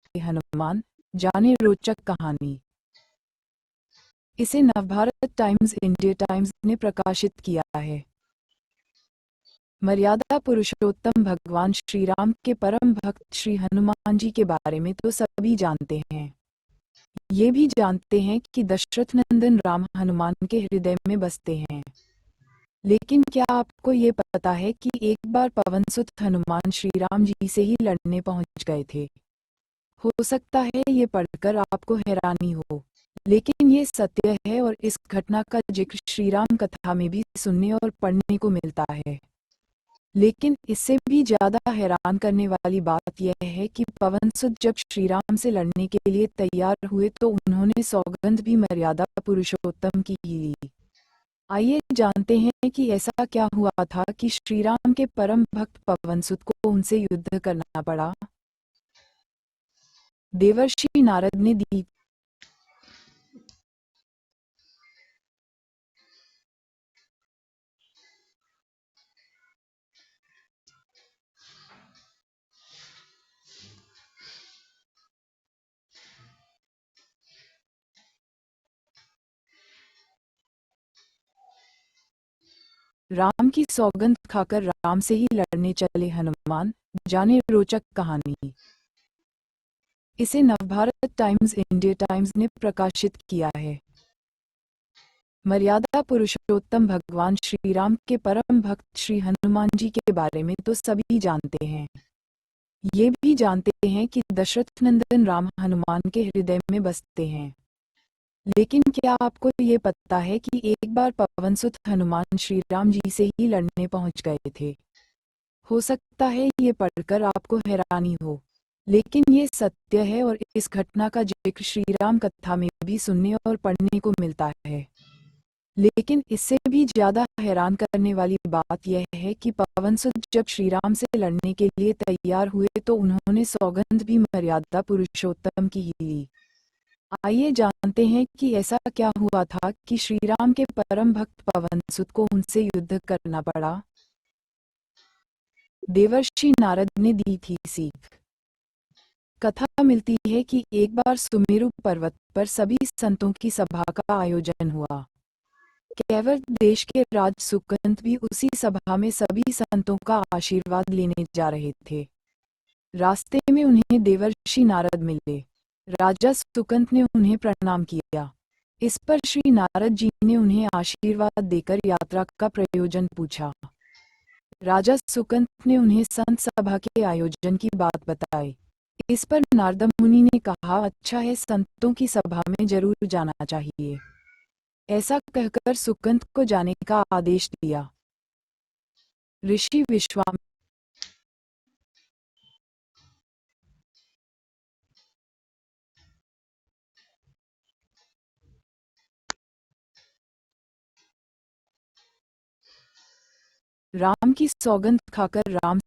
चले हनुमान, जाने रोचक कहानी। इसे नवभारत टाइम्स इंडिया टाइम्स ने प्रकाशित किया है। मर्यादा पुरुषोत्तम भगवान श्री राम के परम भक्त श्री हनुमान जी के बारे में तो सभी जानते हैं। ये भी जानते हैं कि दशरथ नंदन राम हनुमान के हृदय में बसते हैं। लेकिन क्या आपको ये पता है कि एक बार पवनसुत हनुमान श्री राम जी से ही लड़ने पहुंच गए थे। हो सकता है ये पढ़कर आपको हैरानी हो, लेकिन ये सत्य है और इस घटना का जिक्र श्री राम कथा में भी सुनने और पढ़ने को मिलता है। लेकिन इससे भी ज्यादा हैरान करने वाली बात यह है कि पवनसुत जब श्री राम से लड़ने के लिए तैयार हुए तो उन्होंने सौगंध भी मर्यादा पुरुषोत्तम की ही ली। आइए जानते हैं कि ऐसा क्या हुआ था कि श्री राम के परम भक्त पवनसुत को उनसे युद्ध करना पड़ा। देवर्षि नारद ने दी राम की सौगंध खाकर राम से ही लड़ने चले हनुमान, जाने रोचक कहानी। इसे नवभारत टाइम्स इंडिया टाइम्स ने प्रकाशित किया है। मर्यादा पुरुषोत्तम भगवान श्री राम के परम भक्त श्री हनुमान जी के बारे में तो सभी जानते हैं। ये भी जानते हैं कि दशरथ नंदन राम हनुमान के हृदय में बसते हैं। लेकिन क्या आपको ये पता है कि एक बार पवनसुत हनुमान श्री राम जी से ही लड़ने पहुंच गए थे। हो सकता है ये पढ़कर आपको हैरानी हो, लेकिन ये सत्य है और इस घटना का जिक्र श्री राम कथा में भी सुनने और पढ़ने को मिलता है। लेकिन इससे भी ज्यादा हैरान करने वाली बात यह है कि पवनसुत जब श्री राम से लड़ने के लिए तैयार हुए तो उन्होंने सौगंध भी मर्यादा पुरुषोत्तम की ही ली। आइए जानते हैं कि ऐसा क्या हुआ था कि श्री राम के परम भक्त पवनसुत को उनसे युद्ध करना पड़ा। देवर्षि नारद ने दी थी सीख। कथा मिलती है कि एक बार सुमेरु पर्वत पर सभी संतों की सभा का आयोजन हुआ। केवल देश के राज सुकंत भी उसी सभा में सभी संतों का आशीर्वाद लेने जा रहे थे। रास्ते में उन्हें देवर्षि नारद मिले। राजा सुकंत ने उन्हें प्रणाम किया। इस पर श्री नारद जी ने उन्हें आशीर्वाद देकर यात्रा का प्रयोजन पूछा। राजा सुकंत ने उन्हें संत सभा के आयोजन की बात बताई। इस पर नारद मुनि ने कहा, अच्छा है, संतों की सभा में जरूर जाना चाहिए। ऐसा कहकर सुकंत को जाने का आदेश दिया। ऋषि विश्वामित्र राम की सौगंध खाकर राम